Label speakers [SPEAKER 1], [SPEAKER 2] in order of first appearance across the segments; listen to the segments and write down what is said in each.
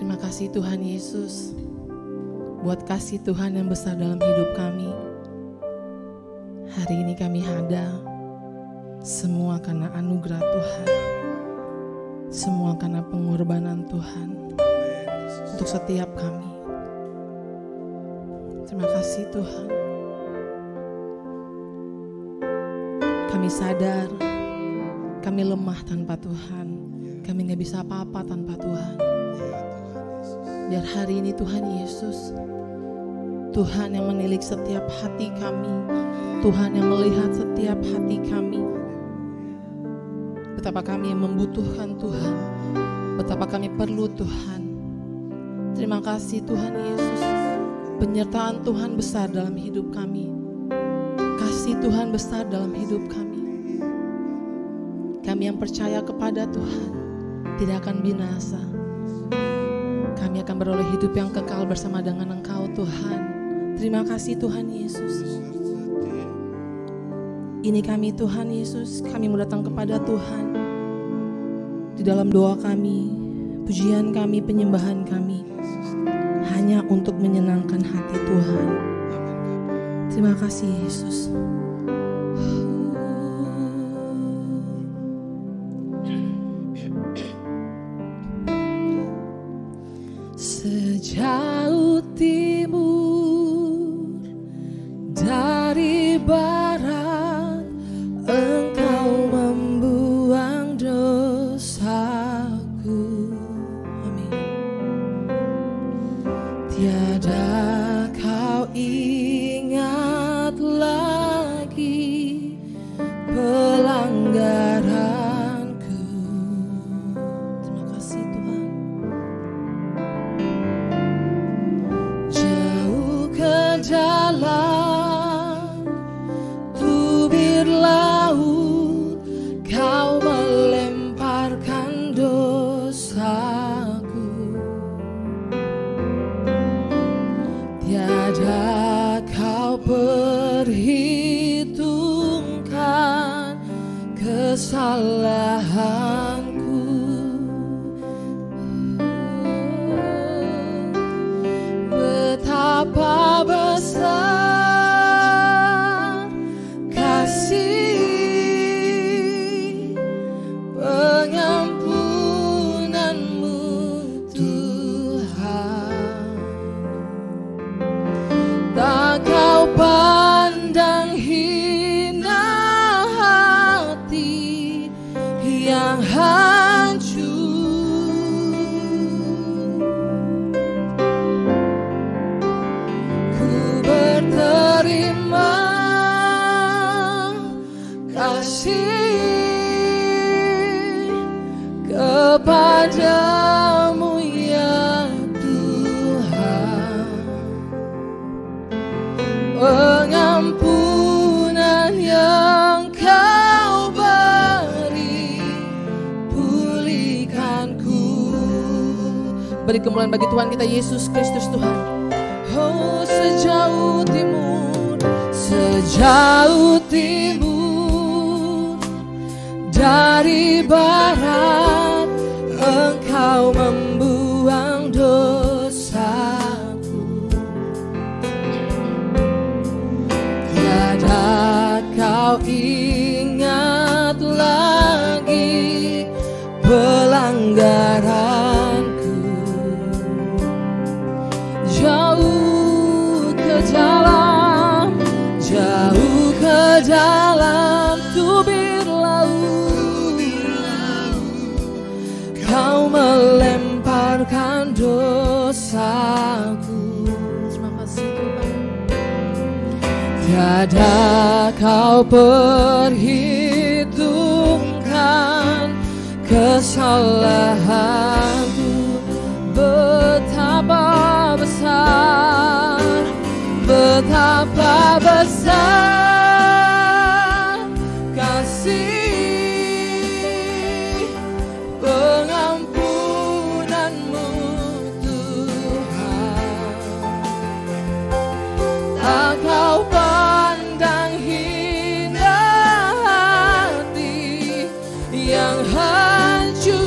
[SPEAKER 1] Terima kasih Tuhan Yesus buat kasih Tuhan yang besar dalam hidup kami. Hari ini kami ada semua karena anugerah Tuhan, semua karena pengorbanan Tuhan untuk setiap kami. Terima kasih Tuhan. Kami sadar kami lemah tanpa Tuhan, kami gak bisa apa-apa tanpa Tuhan. Biar hari ini Tuhan Yesus, Tuhan yang menilik setiap hati kami, Tuhan yang melihat setiap hati kami, betapa kami yang membutuhkan Tuhan, betapa kami perlu Tuhan. Terima kasih Tuhan Yesus, penyertaan Tuhan besar dalam hidup kami, kasih Tuhan besar dalam hidup kami. Kami yang percaya kepada Tuhan tidak akan binasa. Kami akan beroleh hidup yang kekal bersama dengan Engkau Tuhan. Terima kasih Tuhan Yesus. Ini kami Tuhan Yesus, kami mau datang kepada Tuhan. Di dalam doa kami, pujian kami, penyembahan kami, hanya untuk menyenangkan hati Tuhan. Terima kasih Yesus. Sejauh timur dari barat, Engkau membuang dosaku. Amin. Tiada kau ingat lagi pelanggaranku. Terima kasih Tuhan. Jauh ke dalam tubir laut, kau melemparkan dosaku. Tiada kau perhitungkan kesalahanku. Betapa besar kasih pengampunanmu Tuhan. Tak kau pandang hina hati yang hancur. Ku berterima kasih kepadamu ya Tuhan. Pengampunan yang kau beri, pulihkanku. Beri kemuliaan bagi Tuhan kita Yesus Kristus Tuhan. Oh sejauh timur, sejauh timur dari barat, Engkau membuang dosaku. Tiada kau ingat lagi pelanggaranku. Jauh ke dalam, jauh ke dalam tubir laut, kau melemparkan dosaku. Terima kasih Tuhan. Tiada kau perhitungkan kesalahanku. Betapa besar, betapa besar kasih pengampunanmu Tuhan. Tak kau pandang hina hati yang hancur.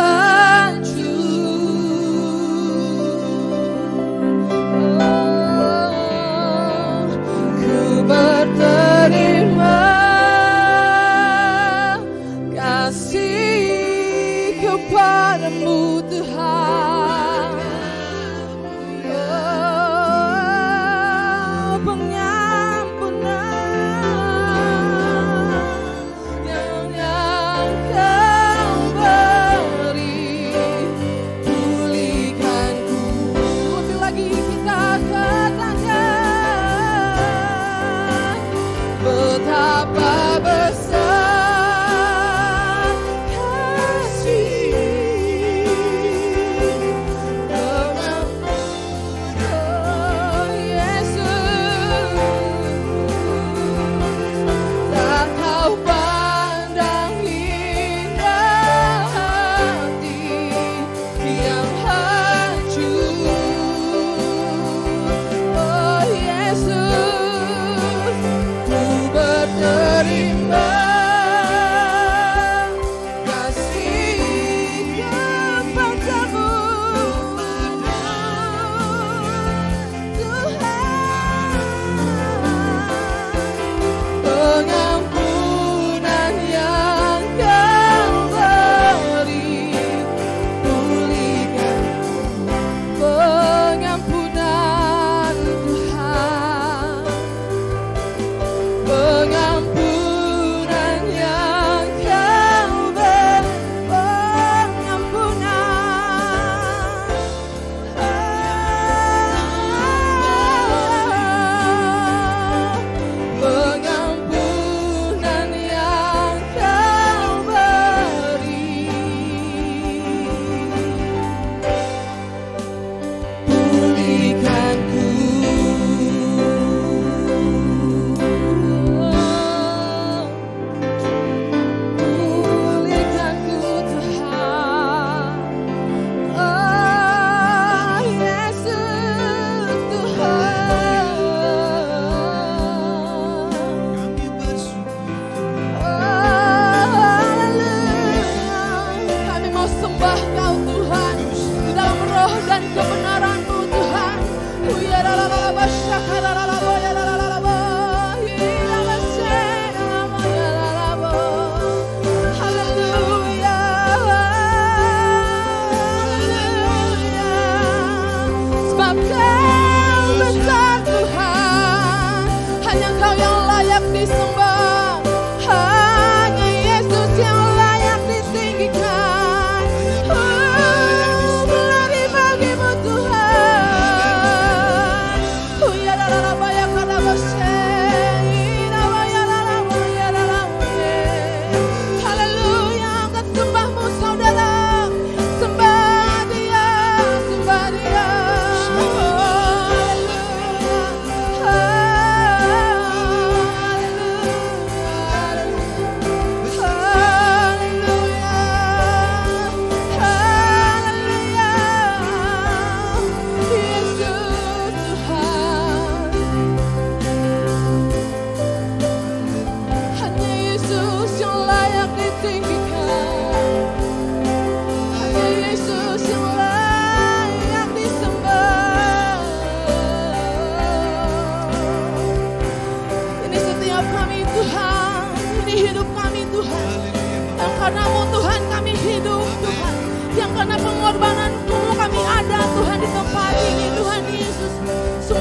[SPEAKER 2] hancur.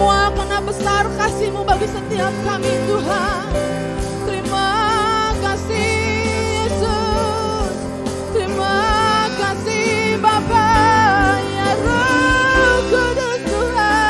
[SPEAKER 1] semua karena besar kasih-Mu bagi setiap kami Tuhan. Terima kasih Yesus, terima kasih Bapa, ya Roh Kudus Tuhan.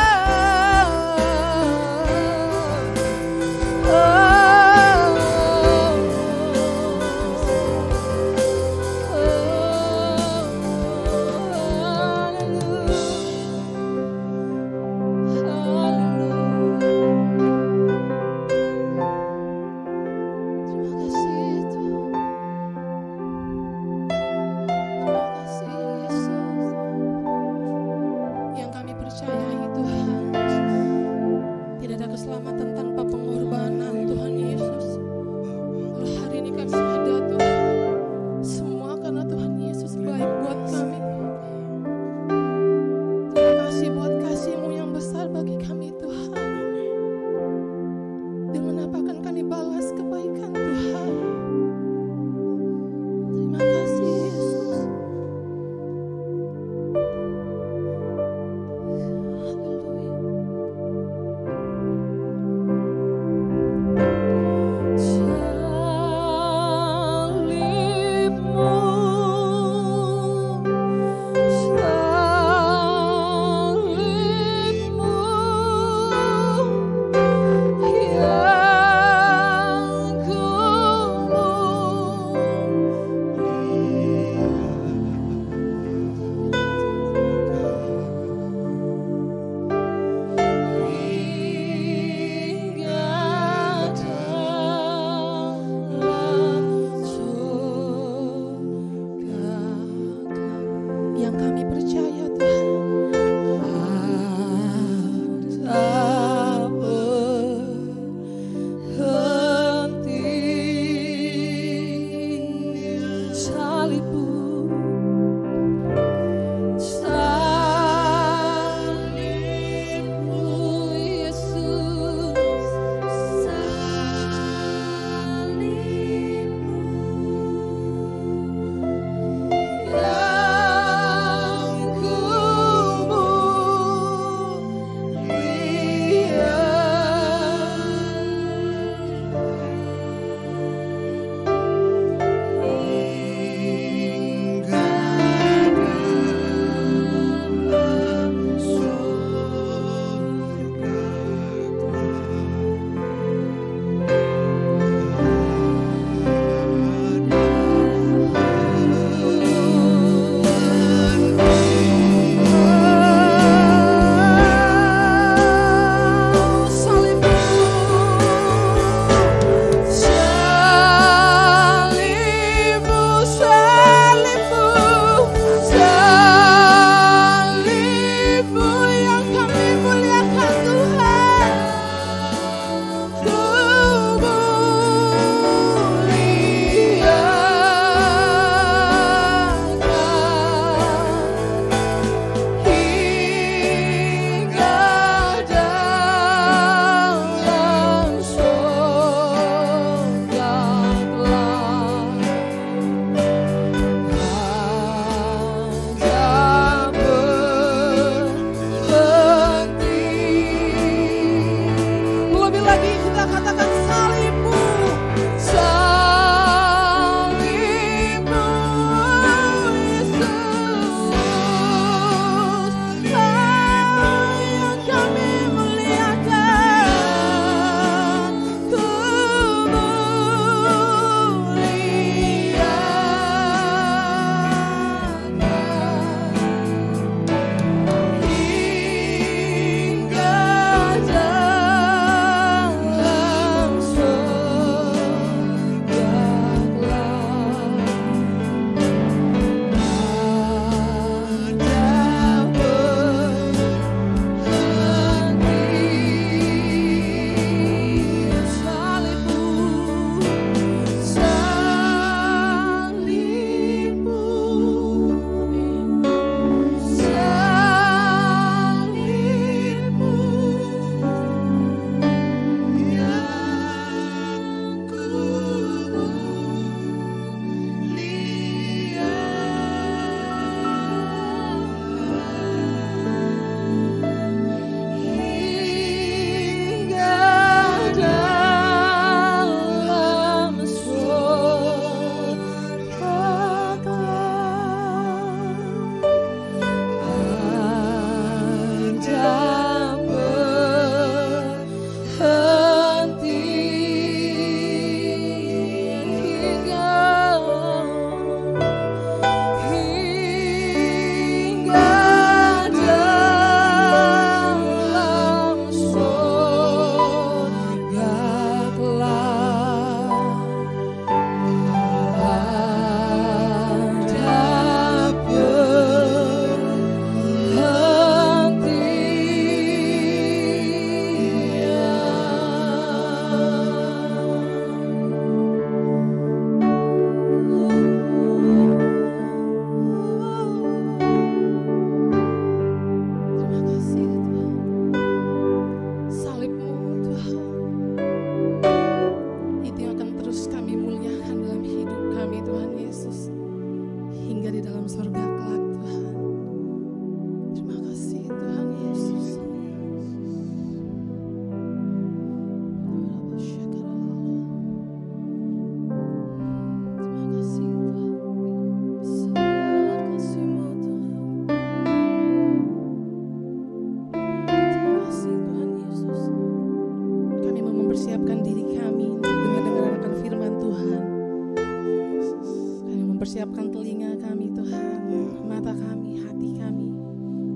[SPEAKER 1] siapkan telinga kami Tuhan, mata kami, hati kami,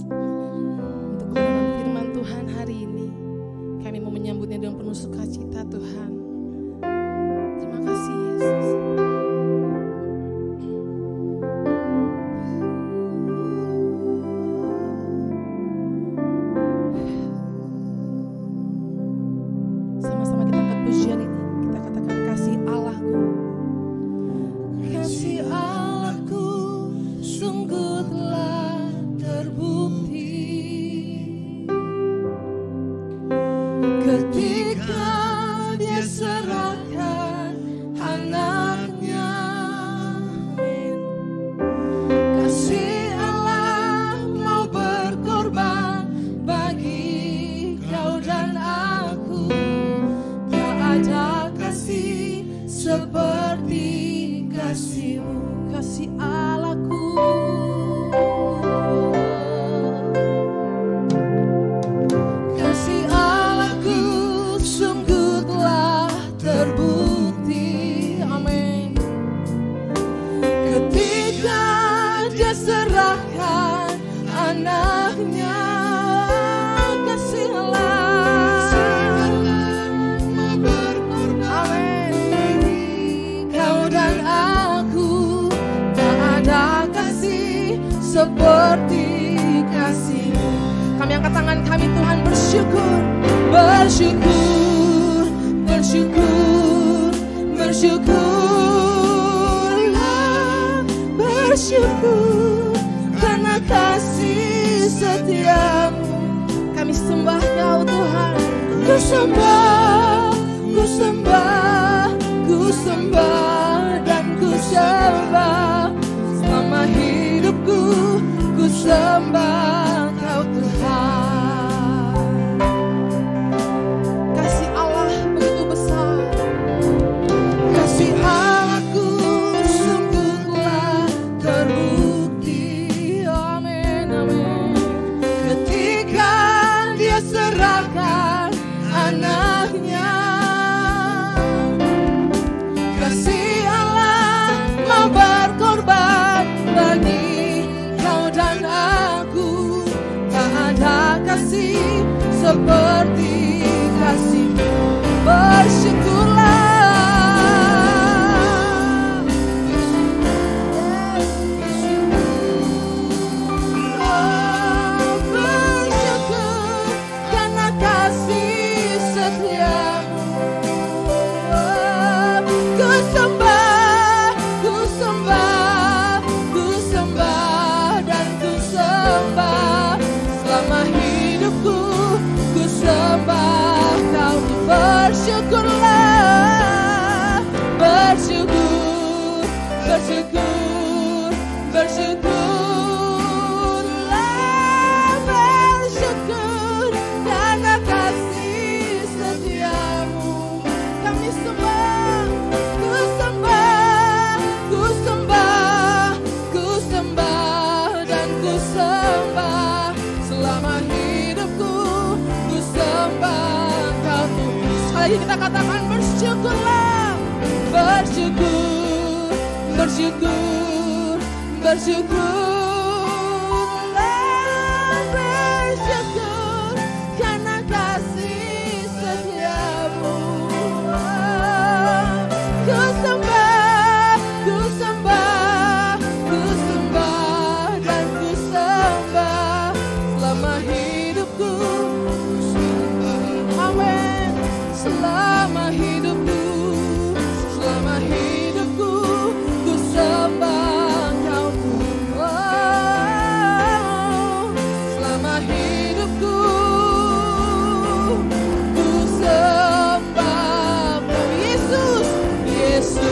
[SPEAKER 1] untuk kebenaran firman Tuhan hari ini. Kami mau menyambutnya dengan penuh sukacita Tuhan. Terima kasih Yesus. Sama-sama kita angkat pujian ini. Kita katakan kasih Allahku. Kasih Allahku sungguh telah terbukti ketika Dia serahkan anaknya. Kasih Allah mau berkorban bagi kau dan aku. Tak ada kasih seperti kasih-Mu, kasih Allahku. Kasih Allahku sungguh telah terbukti, amin. Ketika Dia serahkan anaknya. Kasih Allah mau berkorban, amin. Kau dan aku, tak ada kasih seperti kasih-Mu. Kami angkat tangan kami Tuhan, bersyukur, bersyukur, bersyukur, bersyukurlah, bersyukur karena kasih setia-Mu. Kami sembah Kau Tuhan, ku sembah, ku sembah, ku sembah dan ku sembah. Selama hidupku ku sembah Kau Tuhan. Kasih Allah begitu besar, kasih Allahku sungguh telah terbukti, amin, amin. Ketika Dia serahkan anaknya. Kasih Allah mau berkorban bagi kau dan aku. Tak ada kasih seperti kasih-Mu. Bersyukurlah, bersyukur karena kasih setia-Mu. Ku sembah, ku sembah, ku sembah dan ku sembah. Selama hidupku ku sembah Kau. Bersyukurlah, bersyukur, bersyukur, bersyukurlah, bersyukur karena kasih setia-Mu. Kami sembah, ku sembah, ku sembah, ku sembah dan ku sembah. Selama hidupku ku sembah Kau Tuhan. Sekali lagi kita katakan bersyukurlah, bersyukur, bersyukur, bersyukurlah, bersyukur karena kasih setia-Mu. Ku sembah, ku sembah, ku sembah dan ku sembah. Selama hidupku ku sembah, amin. Selama hidupku, selama hidupku ku sembah Kau Tuhan. Selama hidupku ku sembah Kau Yesus, Yesus.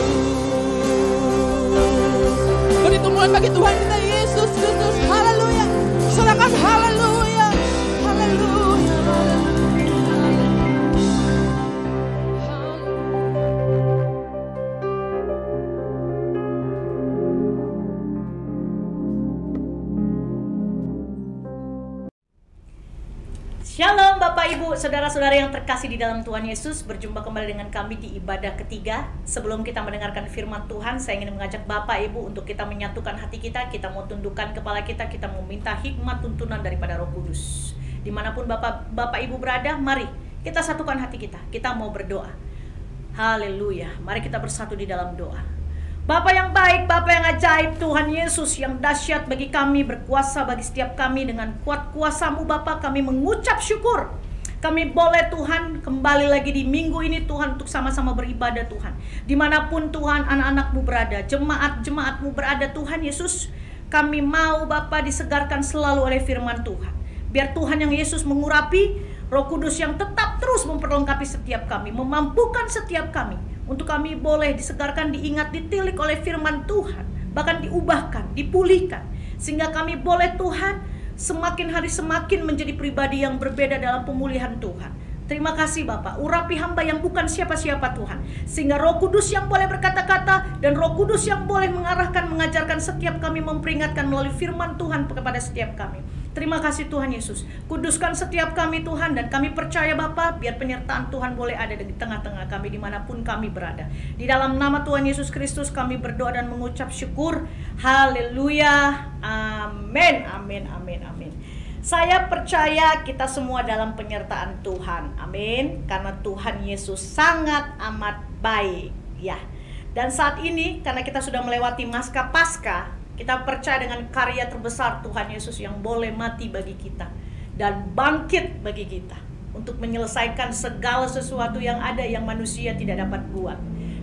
[SPEAKER 1] Beri tumpuan bagi Tuhan kita Yesus Kristus. Haleluya. Serahkan haleluya, haleluya, haleluya.
[SPEAKER 2] Shalom Bapak Ibu, saudara-saudara yang terkasih di dalam Tuhan Yesus. Berjumpa kembali dengan kami di ibadah ketiga. Sebelum kita mendengarkan firman Tuhan, saya ingin mengajak Bapak Ibu untuk kita menyatukan hati kita. Kita mau tundukkan kepala kita mau minta hikmat tuntunan daripada Roh Kudus. Dimanapun Bapak Ibu berada, mari kita satukan hati kita. Kita mau berdoa. Haleluya, mari kita bersatu di dalam doa. Bapa yang baik, Bapa yang ajaib, Tuhan Yesus yang dahsyat bagi kami, berkuasa bagi setiap kami. Dengan kuat kuasa-Mu Bapa, kami mengucap syukur. Kami boleh Tuhan kembali lagi di minggu ini Tuhan untuk sama-sama beribadah Tuhan. Dimanapun Tuhan anak-anak-Mu berada, jemaat-jemaat-Mu berada Tuhan Yesus, kami mau Bapa disegarkan selalu oleh firman Tuhan. Biar Tuhan yang Yesus mengurapi, Roh Kudus yang tetap terus memperlengkapi setiap kami, memampukan setiap kami, untuk kami boleh disegarkan, diingat, ditilik oleh firman Tuhan, bahkan diubahkan, dipulihkan, sehingga kami boleh Tuhan semakin hari semakin menjadi pribadi yang berbeda dalam pemulihan Tuhan. Terima kasih Bapak, urapi hamba yang bukan siapa-siapa Tuhan, sehingga Roh Kudus yang boleh berkata-kata dan Roh Kudus yang boleh mengarahkan, mengajarkan setiap kami, memperingatkan melalui firman Tuhan kepada setiap kami. Terima kasih Tuhan Yesus. Kuduskan setiap kami Tuhan, dan kami percaya Bapa, biar penyertaan Tuhan boleh ada di tengah-tengah kami dimanapun kami berada. Di dalam nama Tuhan Yesus Kristus kami berdoa dan mengucap syukur. Haleluya. Amin. Amin. Amin. Amin. Saya percaya kita semua dalam penyertaan Tuhan. Amin. Karena Tuhan Yesus sangat amat baik. Ya. Dan saat ini karena kita sudah melewati Paskah, kita percaya dengan karya terbesar Tuhan Yesus yang boleh mati bagi kita dan bangkit bagi kita untuk menyelesaikan segala sesuatu yang ada yang manusia tidak dapat buat.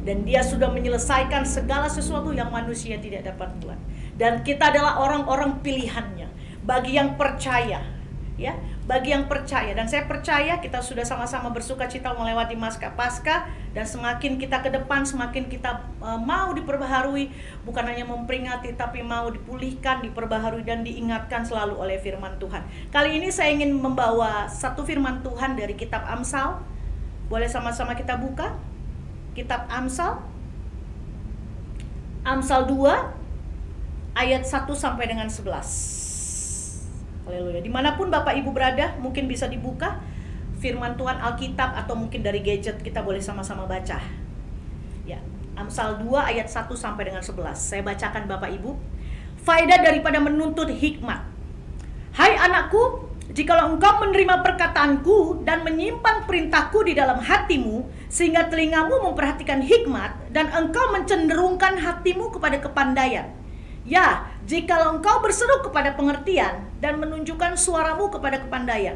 [SPEAKER 2] Dan Dia sudah menyelesaikan segala sesuatu yang manusia tidak dapat buat. Dan kita adalah orang-orang pilihannya. Bagi yang percaya, ya, bagi yang percaya. Dan saya percaya kita sudah sama-sama bersuka cita melewati Paskah, dan semakin kita ke depan, semakin kita mau diperbaharui, bukan hanya memperingati, tapi mau dipulihkan, diperbaharui, dan diingatkan selalu oleh firman Tuhan. Kali ini saya ingin membawa satu firman Tuhan dari kitab Amsal. Boleh sama-sama kita buka kitab Amsal, Amsal 2 ayat 1 sampai dengan 11. Haleluya. Dimanapun Bapak Ibu berada, mungkin bisa dibuka firman Tuhan Alkitab, atau mungkin dari gadget kita boleh sama-sama baca. Ya, Amsal 2 ayat 1 sampai dengan 11. Saya bacakan Bapak Ibu. Faedah daripada menuntut hikmat. Hai anakku, jikalau engkau menerima perkataanku dan menyimpan perintahku di dalam hatimu, sehingga telingamu memperhatikan hikmat dan engkau mencenderungkan hatimu kepada kepandaian. Ya, jikalau engkau berseru kepada pengertian dan menunjukkan suaramu kepada kepandaian.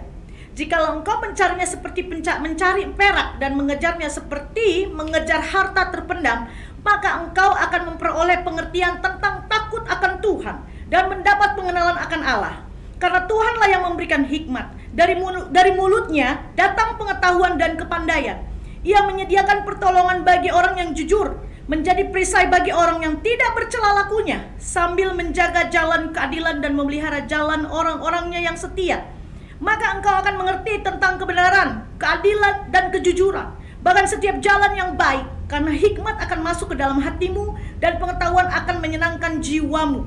[SPEAKER 2] Jikalau engkau mencarinya seperti mencari perak dan mengejarnya seperti mengejar harta terpendam, maka engkau akan memperoleh pengertian tentang takut akan Tuhan dan mendapat pengenalan akan Allah. Karena Tuhanlah yang memberikan hikmat. Dari mulutnya datang pengetahuan dan kepandaian. Ia menyediakan pertolongan bagi orang yang jujur, menjadi perisai bagi orang yang tidak bercela lakunya, sambil menjaga jalan keadilan dan memelihara jalan orang-orangnya yang setia. Maka engkau akan mengerti tentang kebenaran, keadilan, dan kejujuran, bahkan setiap jalan yang baik, karena hikmat akan masuk ke dalam hatimu dan pengetahuan akan menyenangkan jiwamu.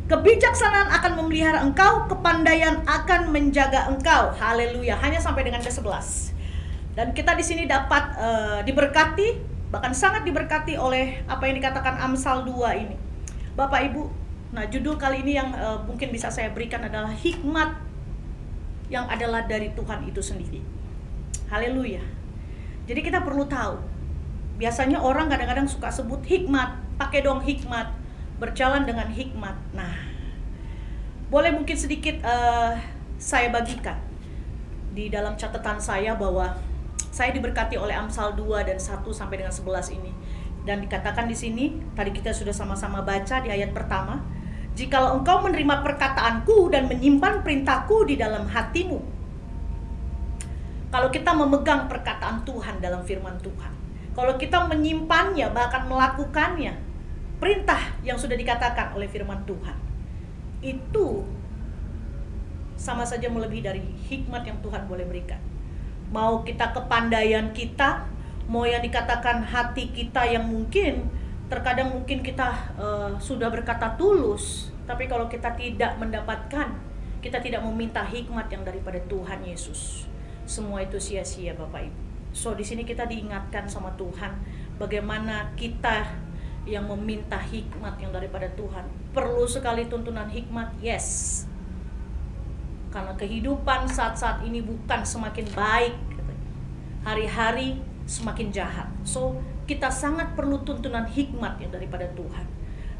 [SPEAKER 2] Kebijaksanaan akan memelihara engkau, kepandaian akan menjaga engkau. Haleluya. Hanya sampai dengan ke-11. Dan kita di sini dapat diberkati, bahkan sangat diberkati oleh apa yang dikatakan Amsal 2 ini. Bapak Ibu, nah judul kali ini yang mungkin bisa saya berikan adalah hikmat yang adalah dari Tuhan itu sendiri. Haleluya. Jadi kita perlu tahu, biasanya orang kadang-kadang suka sebut hikmat, pakai dong hikmat, berjalan dengan hikmat. Nah, boleh mungkin sedikit saya bagikan di dalam catatan saya bahwa saya diberkati oleh Amsal 2 dan 1 sampai dengan 11 ini. Dan dikatakan di sini, tadi kita sudah sama-sama baca di ayat pertama, jikalau engkau menerima perkataanku dan menyimpan perintahku di dalam hatimu. Kalau kita memegang perkataan Tuhan dalam firman Tuhan, kalau kita menyimpannya, bahkan melakukannya, perintah yang sudah dikatakan oleh firman Tuhan, itu sama saja melebihi dari hikmat yang Tuhan boleh berikan. Mau kita kepandaian kita, mau yang dikatakan hati kita yang mungkin terkadang mungkin kita sudah berkata tulus, tapi kalau kita tidak mendapatkan kita tidak meminta hikmat yang daripada Tuhan Yesus, semua itu sia-sia Bapak Ibu. So di sini kita diingatkan sama Tuhan bagaimana kita yang meminta hikmat yang daripada Tuhan. Perlu sekali tuntunan hikmat, yes. Karena kehidupan saat-saat ini bukan semakin baik, hari-hari semakin jahat. So kita sangat perlu tuntunan hikmat yang daripada Tuhan.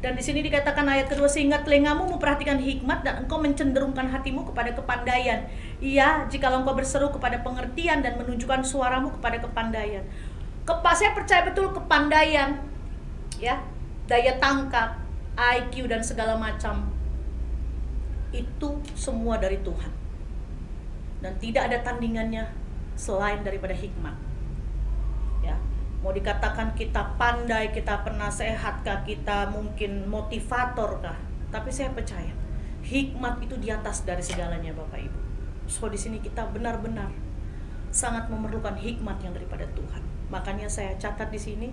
[SPEAKER 2] Dan di sini dikatakan ayat kedua, sehingga telingamu memperhatikan hikmat dan engkau mencenderungkan hatimu kepada kepandaian. Iya, jikalau engkau berseru kepada pengertian dan menunjukkan suaramu kepada kepandaian. Saya percaya betul kepandaian, ya, daya tangkap, IQ dan segala macam itu semua dari Tuhan. Dan tidak ada tandingannya selain daripada hikmat. Ya. Mau dikatakan kita pandai, kita penasehat kah, kita mungkin motivator kah, tapi saya percaya hikmat itu di atas dari segalanya Bapak Ibu. So di sini kita benar-benar sangat memerlukan hikmat yang daripada Tuhan. Makanya saya catat di sini,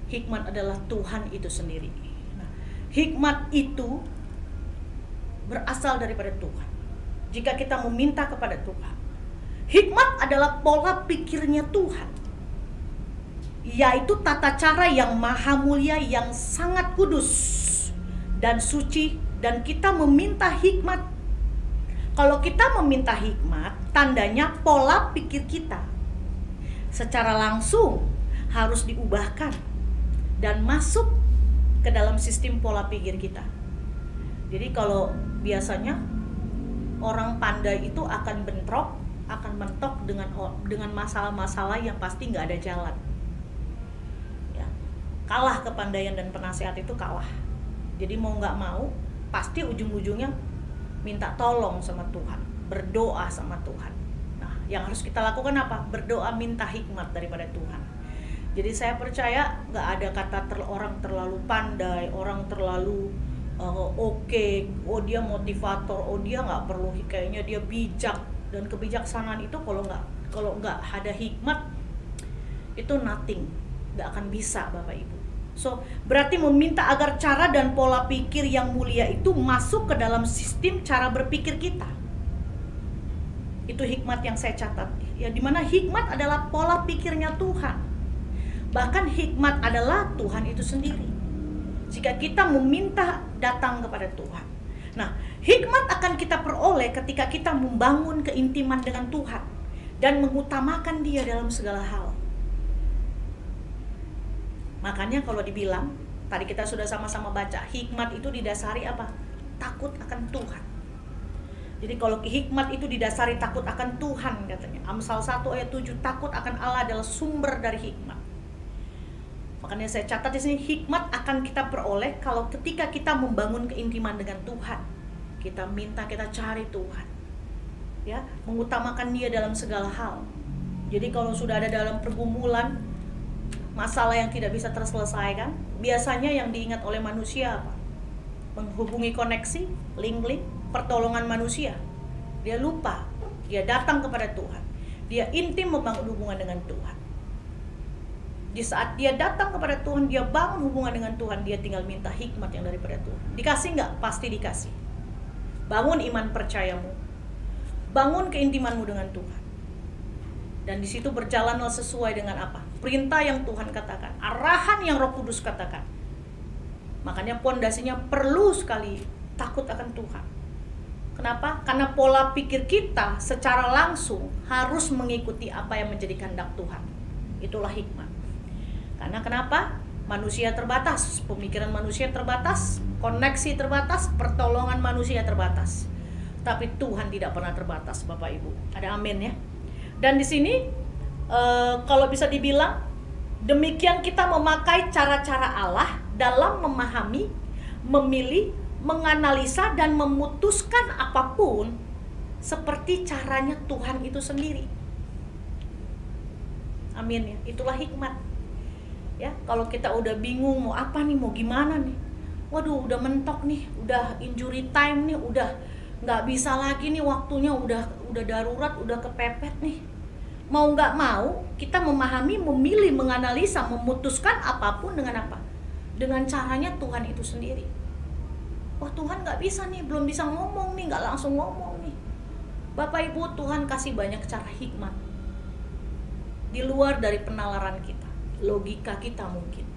[SPEAKER 2] hikmat adalah Tuhan itu sendiri. Nah, hikmat itu berasal daripada Tuhan. Jika kita meminta kepada Tuhan, hikmat adalah pola pikirnya Tuhan, yaitu tata cara yang maha mulia, yang sangat kudus dan suci. Dan kita meminta hikmat. Kalau kita meminta hikmat, tandanya pola pikir kita secara langsung harus diubahkan dan masuk ke dalam sistem pola pikir kita. Jadi kalau biasanya orang pandai itu akan bentrok, akan mentok dengan masalah-masalah yang pasti nggak ada jalan. Kalah kepandaian dan penasehat itu kalah. Jadi mau nggak mau pasti ujung-ujungnya minta tolong sama Tuhan, berdoa sama Tuhan. Nah, yang harus kita lakukan apa? Berdoa minta hikmat daripada Tuhan. Jadi saya percaya nggak ada kata orang terlalu pandai, orang terlalu oke, oh dia motivator, oh dia nggak perlu, kayaknya dia bijak. Dan kebijaksanaan itu kalau nggak ada hikmat itu nothing, nggak akan bisa Bapak Ibu. So, berarti meminta agar cara dan pola pikir yang mulia itu masuk ke dalam sistem cara berpikir kita. Itu hikmat yang saya catat. Ya, dimana hikmat adalah pola pikirnya Tuhan. Bahkan hikmat adalah Tuhan itu sendiri. Jika kita meminta datang kepada Tuhan. Nah, hikmat akan kita peroleh ketika kita membangun keintiman dengan Tuhan dan mengutamakan Dia dalam segala hal. Makanya kalau dibilang, tadi kita sudah sama-sama baca, hikmat itu didasari apa? Takut akan Tuhan. Jadi kalau hikmat itu didasari takut akan Tuhan katanya. Amsal 1 ayat 7, takut akan Allah adalah sumber dari hikmat. Makanya saya catat di sini, hikmat akan kita peroleh kalau ketika kita membangun keintiman dengan Tuhan. Kita minta, kita cari Tuhan. Ya, mengutamakan Dia dalam segala hal. Jadi kalau sudah ada dalam pergumulan, masalah yang tidak bisa terselesaikan, biasanya yang diingat oleh manusia apa? Menghubungi koneksi, link, pertolongan manusia. Dia lupa, dia datang kepada Tuhan. Dia intim membangun hubungan dengan Tuhan. Di saat dia datang kepada Tuhan, dia bangun hubungan dengan Tuhan, dia tinggal minta hikmat yang daripada Tuhan. Dikasih nggak? Pasti dikasih. Bangun iman percayamu, bangun keintimanmu dengan Tuhan. Dan di situ berjalanlah sesuai dengan apa? Perintah yang Tuhan katakan, arahan yang Roh Kudus katakan. Makanya pondasinya perlu sekali takut akan Tuhan. Kenapa? Karena pola pikir kita secara langsung harus mengikuti apa yang menjadi kehendak Tuhan. Itulah hikmat. Karena kenapa? Manusia terbatas, pemikiran manusia terbatas, koneksi terbatas, pertolongan manusia terbatas. Tapi Tuhan tidak pernah terbatas, Bapak Ibu. Ada amin ya. Dan di sini kalau bisa dibilang demikian kita memakai cara-cara Allah dalam memahami, memilih, menganalisa dan memutuskan apapun seperti caranya Tuhan itu sendiri. Amin ya. Itulah hikmat. Ya, kalau kita udah bingung mau apa nih, mau gimana nih. Waduh, udah mentok nih, udah injury time nih, udah nggak bisa lagi nih, waktunya udah darurat, udah kepepet nih. Mau nggak mau, kita memahami, memilih, menganalisa, memutuskan apapun dengan apa? Dengan caranya Tuhan itu sendiri. wah Tuhan nggak bisa nih, belum bisa ngomong nih, nggak langsung ngomong nih. Bapak Ibu, Tuhan kasih banyak cara hikmat di luar dari penalaran kita, logika kita mungkin.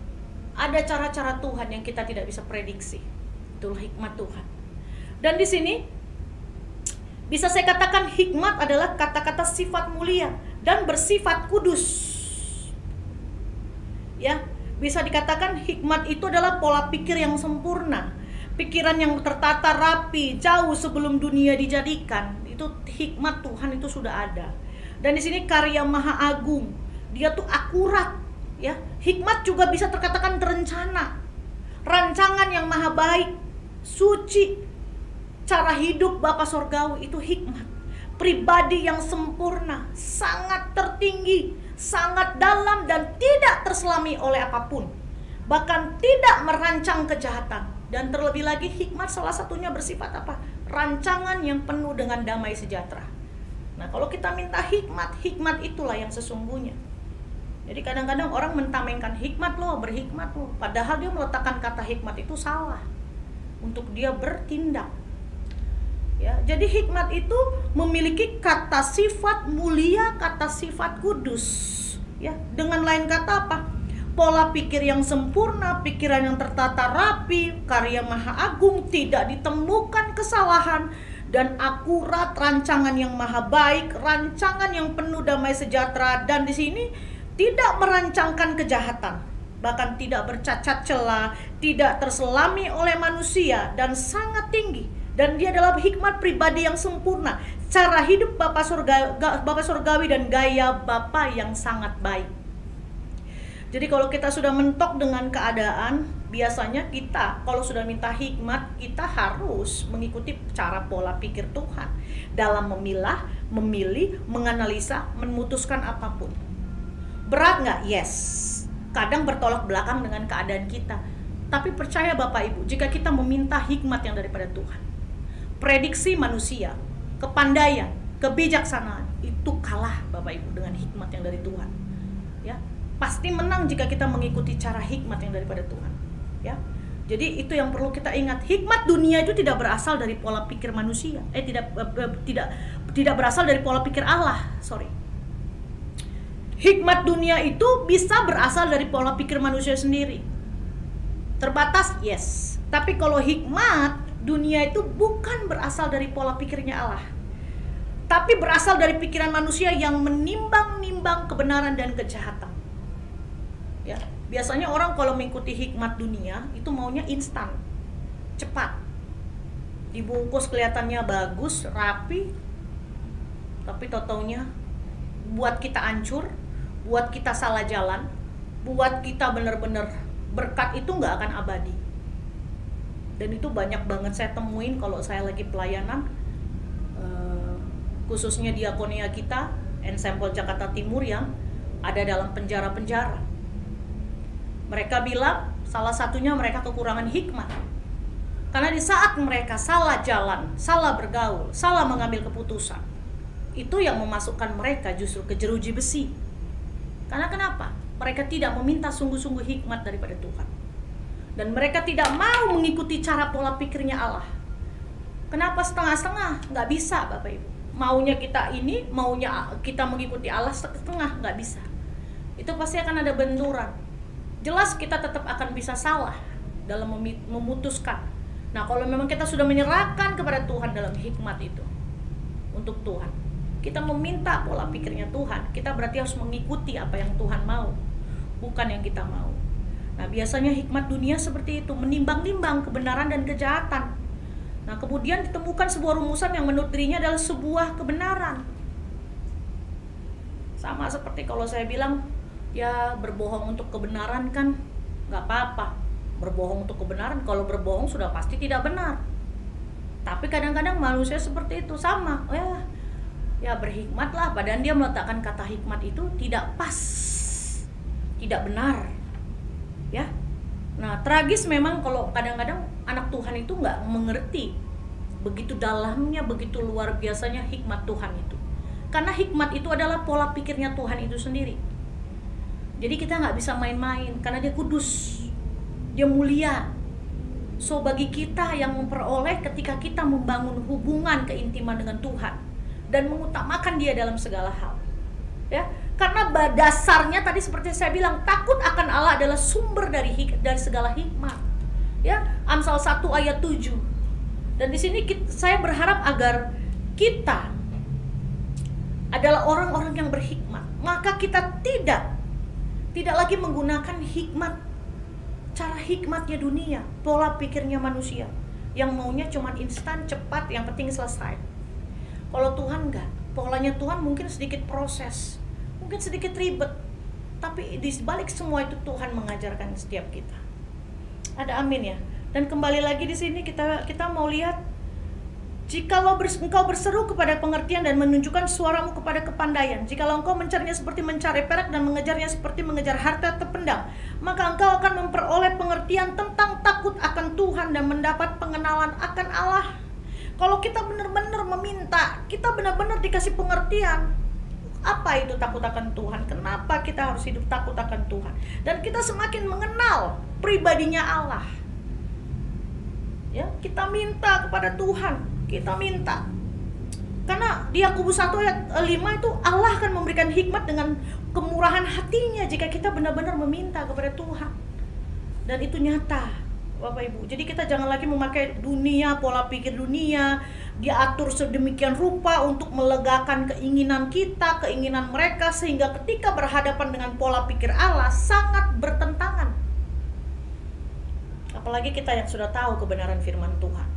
[SPEAKER 2] Ada cara-cara Tuhan yang kita tidak bisa prediksi. Itulah hikmat Tuhan. Dan di sini bisa saya katakan hikmat adalah kata-kata sifat mulia dan bersifat kudus. Ya, bisa dikatakan hikmat itu adalah pola pikir yang sempurna, pikiran yang tertata rapi jauh sebelum dunia dijadikan. Itu hikmat Tuhan, itu sudah ada. Dan di sini karya Maha Agung, dia tuh akurat, ya. Hikmat juga bisa terkatakan terencana, rancangan yang maha baik, suci. Cara hidup Bapa Sorgawi itu hikmat, pribadi yang sempurna, sangat tertinggi, sangat dalam dan tidak terselami oleh apapun, bahkan tidak merancang kejahatan. Dan terlebih lagi hikmat salah satunya bersifat apa? Rancangan yang penuh dengan damai sejahtera. Nah, kalau kita minta hikmat, hikmat itulah yang sesungguhnya. Jadi kadang-kadang orang mentamengkan hikmat loh, berhikmat loh, padahal dia meletakkan kata hikmat itu salah untuk dia bertindak. Ya, jadi hikmat itu memiliki kata sifat mulia, kata sifat kudus. Ya, dengan lain kata apa? Pola pikir yang sempurna, pikiran yang tertata rapi, karya Maha Agung, tidak ditemukan kesalahan, dan akurat, rancangan yang maha baik, rancangan yang penuh damai sejahtera. Dan di sini tidak merancangkan kejahatan, bahkan tidak bercacat celah, tidak terselami oleh manusia, dan sangat tinggi. Dan dia adalah hikmat pribadi yang sempurna, cara hidup Bapa Surgawi dan gaya Bapa yang sangat baik. Jadi kalau kita sudah mentok dengan keadaan, biasanya kita kalau sudah minta hikmat, kita harus mengikuti cara pola pikir Tuhan dalam memilah, memilih, menganalisa, memutuskan apapun. Berat nggak? Yes. Kadang bertolak belakang dengan keadaan kita. Tapi percaya Bapak Ibu, jika kita meminta hikmat yang daripada Tuhan, prediksi manusia, kepandaian, kebijaksanaan itu kalah Bapak Ibu dengan hikmat yang dari Tuhan. Ya, pasti menang jika kita mengikuti cara hikmat yang daripada Tuhan. Ya, jadi itu yang perlu kita ingat. Hikmat dunia itu tidak berasal dari pola pikir manusia. Tidak berasal dari pola pikir Allah. Hikmat dunia itu bisa berasal dari pola pikir manusia sendiri. Terbatas, yes. Tapi kalau hikmat dunia itu bukan berasal dari pola pikirnya Allah, tapi berasal dari pikiran manusia yang menimbang-nimbang kebenaran dan kejahatan. Ya, biasanya orang kalau mengikuti hikmat dunia itu maunya instan, cepat, dibungkus kelihatannya bagus, rapi, tapi tau-taunya buat kita hancur, buat kita salah jalan, buat kita benar-benar berkat itu nggak akan abadi. Dan itu banyak banget saya temuin kalau saya lagi pelayanan, khususnya diakonia kita, Ensemble Jakarta Timur yang ada dalam penjara-penjara. Mereka bilang salah satunya mereka kekurangan hikmat. Karena di saat mereka salah jalan, salah bergaul, salah mengambil keputusan, itu yang memasukkan mereka justru ke jeruji besi. Karena kenapa? Mereka tidak meminta sungguh-sungguh hikmat daripada Tuhan. Dan mereka tidak mau mengikuti cara pola pikirnya Allah. Kenapa setengah-setengah? Nggak bisa Bapak Ibu. Maunya kita ini, maunya kita mengikuti Allah setengah, nggak bisa. Itu pasti akan ada benturan. Jelas kita tetap akan bisa salah dalam memutuskan. Nah, kalau memang kita sudah menyerahkan kepada Tuhan dalam hikmat itu untuk Tuhan, kita meminta pola pikirnya Tuhan, kita berarti harus mengikuti apa yang Tuhan mau, bukan yang kita mau. Nah, biasanya hikmat dunia seperti itu, menimbang-nimbang kebenaran dan kejahatan. Nah, kemudian ditemukan sebuah rumusan yang menurut dirinya adalah sebuah kebenaran. Sama seperti kalau saya bilang, ya berbohong untuk kebenaran kan nggak apa-apa. Berbohong untuk kebenaran, kalau berbohong sudah pasti tidak benar. Tapi kadang-kadang manusia seperti itu, sama. Oh ya berhikmatlah, padahal dia meletakkan kata hikmat itu tidak pas, tidak benar. Ya, nah tragis memang kalau kadang-kadang anak Tuhan itu nggak mengerti begitu dalamnya, begitu luar biasanya hikmat Tuhan itu. Karena hikmat itu adalah pola pikirnya Tuhan itu sendiri. Jadi kita nggak bisa main-main, karena dia kudus, dia mulia, So bagi kita yang memperoleh ketika kita membangun hubungan keintiman dengan Tuhan dan mengutamakan Dia dalam segala hal. Ya, karena dasarnya tadi seperti saya bilang, takut akan Allah adalah sumber dari segala hikmat. Ya, Amsal 1 ayat 7. Dan di sini saya berharap agar kita adalah orang-orang yang berhikmat. Maka kita tidak lagi menggunakan cara hikmatnya dunia, pola pikirnya manusia yang maunya cuma instan, cepat, yang penting selesai. Kalau Tuhan enggak, polanya Tuhan mungkin sedikit proses, mungkin sedikit ribet, tapi di balik semua itu Tuhan mengajarkan setiap kita. Ada amin ya. Dan kembali lagi di sini kita mau lihat, jikalau engkau berseru kepada pengertian dan menunjukkan suaramu kepada kepandaian, jikalau engkau mencarinya seperti mencari perak dan mengejarnya seperti mengejar harta terpendam, maka engkau akan memperoleh pengertian tentang takut akan Tuhan dan mendapat pengenalan akan Allah. Kalau kita benar-benar meminta, kita benar-benar dikasih pengertian. Apa itu takut akan Tuhan? Kenapa kita harus hidup takut akan Tuhan? Dan kita semakin mengenal pribadinya Allah. Ya, kita minta kepada Tuhan. Kita minta, karena di Yakobus 1 ayat 5 itu Allah akan memberikan hikmat dengan kemurahan hatinya jika kita benar-benar meminta kepada Tuhan. Dan itu nyata, Bapak Ibu. Jadi kita jangan lagi memakai dunia, pola pikir dunia, diatur sedemikian rupa untuk melegakan keinginan kita, keinginan mereka, sehingga ketika berhadapan dengan pola pikir Allah sangat bertentangan. Apalagi kita yang sudah tahu kebenaran firman Tuhan.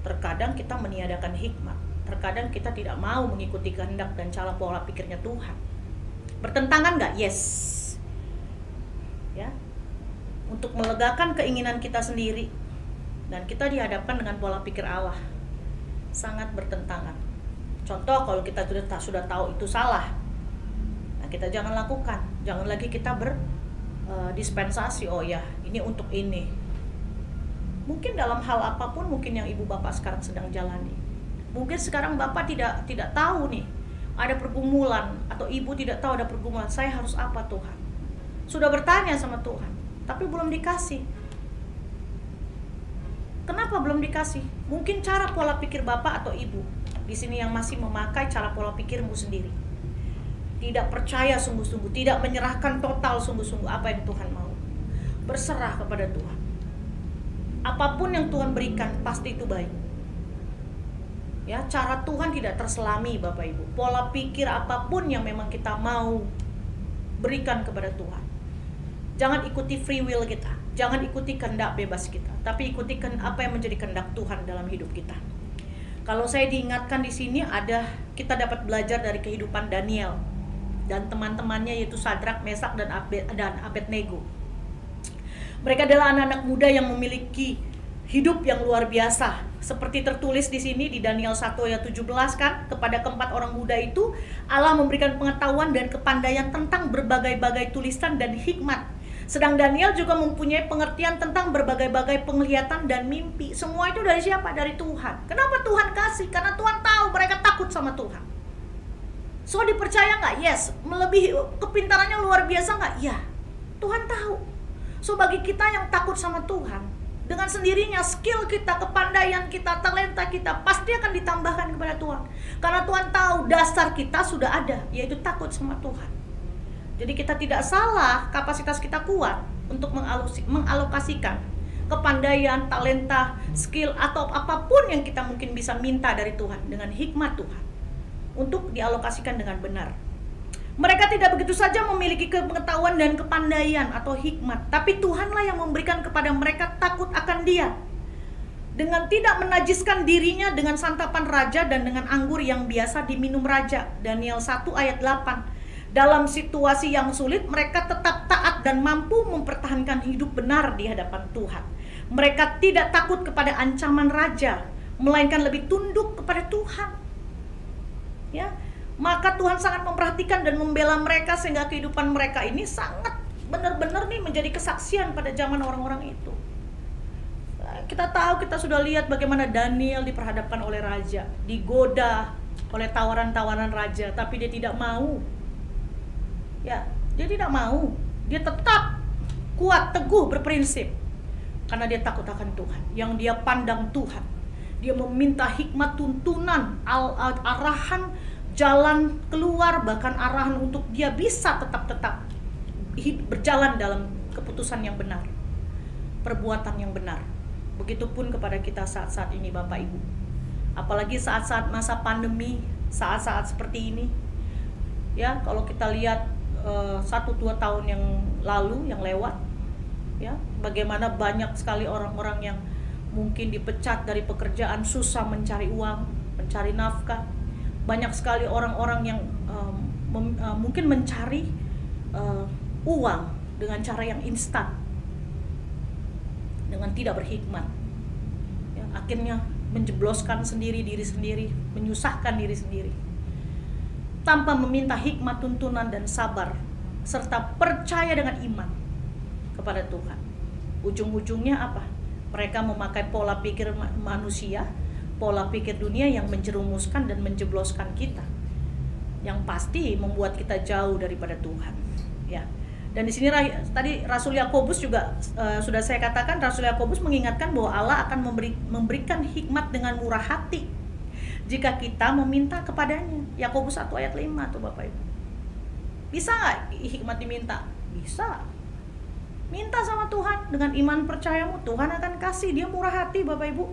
[SPEAKER 2] Terkadang kita meniadakan hikmat, terkadang kita tidak mau mengikuti kehendak dan cara pola pikirnya Tuhan. Bertentangan nggak? Yes. Ya, untuk melegakan keinginan kita sendiri dan kita dihadapkan dengan pola pikir Allah, sangat bertentangan. Contoh, kalau kita sudah tahu itu salah, nah kita jangan lakukan. Jangan lagi kita berdispensasi. Oh ya, ini untuk ini. Mungkin dalam hal apapun, mungkin yang ibu bapak sekarang sedang jalani. Mungkin sekarang bapak tidak tahu nih, ada pergumulan, atau ibu tidak tahu ada pergumulan. Saya harus apa Tuhan? Sudah bertanya sama Tuhan, tapi belum dikasih. Kenapa belum dikasih? Mungkin cara pola pikir bapak atau ibu di sini yang masih memakai cara pola pikirmu sendiri. Tidak percaya sungguh-sungguh, tidak menyerahkan total sungguh-sungguh apa yang Tuhan mau. Berserah kepada Tuhan. Apapun yang Tuhan berikan pasti itu baik. Ya, cara Tuhan tidak terselami Bapak Ibu. Pola pikir apapun yang memang kita mau berikan kepada Tuhan. Jangan ikuti free will kita. Jangan ikuti kehendak bebas kita, tapi ikuti apa yang menjadi kehendak Tuhan dalam hidup kita. Kalau saya diingatkan di sini kita dapat belajar dari kehidupan Daniel dan teman-temannya, yaitu Sadrak, Mesak dan Abednego. Mereka adalah anak-anak muda yang memiliki hidup yang luar biasa. Seperti tertulis di sini di Daniel 1 ayat 17 kan, kepada keempat orang muda itu Allah memberikan pengetahuan dan kepandaian tentang berbagai-bagai tulisan dan hikmat. Sedang Daniel juga mempunyai pengertian tentang berbagai-bagai penglihatan dan mimpi. Semua itu dari siapa? Dari Tuhan. Kenapa Tuhan kasih? Karena Tuhan tahu mereka takut sama Tuhan. So dipercaya nggak? Yes. Melebihi kepintarannya luar biasa nggak? Ya. Tuhan tahu. So bagi kita yang takut sama Tuhan, dengan sendirinya skill kita, kepandaian kita, talenta kita pasti akan ditambahkan kepada Tuhan. Karena Tuhan tahu dasar kita sudah ada, yaitu takut sama Tuhan. Jadi kita tidak salah, kapasitas kita kuat untuk mengalokasikan kepandaian, talenta, skill atau apapun yang kita mungkin bisa minta dari Tuhan dengan hikmat Tuhan untuk dialokasikan dengan benar. Mereka tidak begitu saja memiliki pengetahuan dan kepandaian atau hikmat, tapi Tuhanlah yang memberikan kepada mereka takut akan Dia. Dengan tidak menajiskan dirinya dengan santapan raja dan dengan anggur yang biasa diminum raja. Daniel 1 ayat 8. Dalam situasi yang sulit, mereka tetap taat dan mampu mempertahankan hidup benar di hadapan Tuhan. Mereka tidak takut kepada ancaman raja, melainkan lebih tunduk kepada Tuhan. Ya. Maka Tuhan sangat memperhatikan dan membela mereka sehingga kehidupan mereka ini sangat benar-benar nih menjadi kesaksian pada zaman orang-orang itu. Kita tahu, kita sudah lihat bagaimana Daniel diperhadapkan oleh raja, digoda oleh tawaran-tawaran raja, tapi dia tidak mau. Ya, dia tidak mau. Dia tetap kuat, teguh, berprinsip. Karena dia takut akan Tuhan. Yang dia pandang Tuhan. Dia meminta hikmat, tuntunan, arahan, jalan keluar, bahkan arahan untuk dia bisa tetap berjalan dalam keputusan yang benar, perbuatan yang benar. Begitupun kepada kita saat-saat ini Bapak Ibu. Apalagi saat-saat masa pandemi, saat-saat seperti ini. Ya, kalau kita lihat 1-2 tahun yang lalu yang lewat, ya, bagaimana banyak sekali orang-orang yang mungkin dipecat dari pekerjaan, susah mencari uang, mencari nafkah. Banyak sekali orang-orang yang mungkin mencari uang dengan cara yang instan, dengan tidak berhikmat, ya, akhirnya menjebloskan diri sendiri, menyusahkan diri sendiri, tanpa meminta hikmat, tuntunan, dan sabar, serta percaya dengan iman kepada Tuhan. Ujung-ujungnya apa? Mereka memakai pola pikir manusia, pola pikir dunia yang menjerumuskan dan menjebloskan kita, yang pasti membuat kita jauh daripada Tuhan. Ya. Dan di sini tadi Rasul Yakobus juga sudah saya katakan, Rasul Yakobus mengingatkan bahwa Allah akan memberikan hikmat dengan murah hati jika kita meminta kepadanya. Yakobus 1 ayat 5 tuh Bapak Ibu. Bisa nggak hikmat diminta? Bisa. Minta sama Tuhan dengan iman percayamu, Tuhan akan kasih. Dia murah hati Bapak Ibu.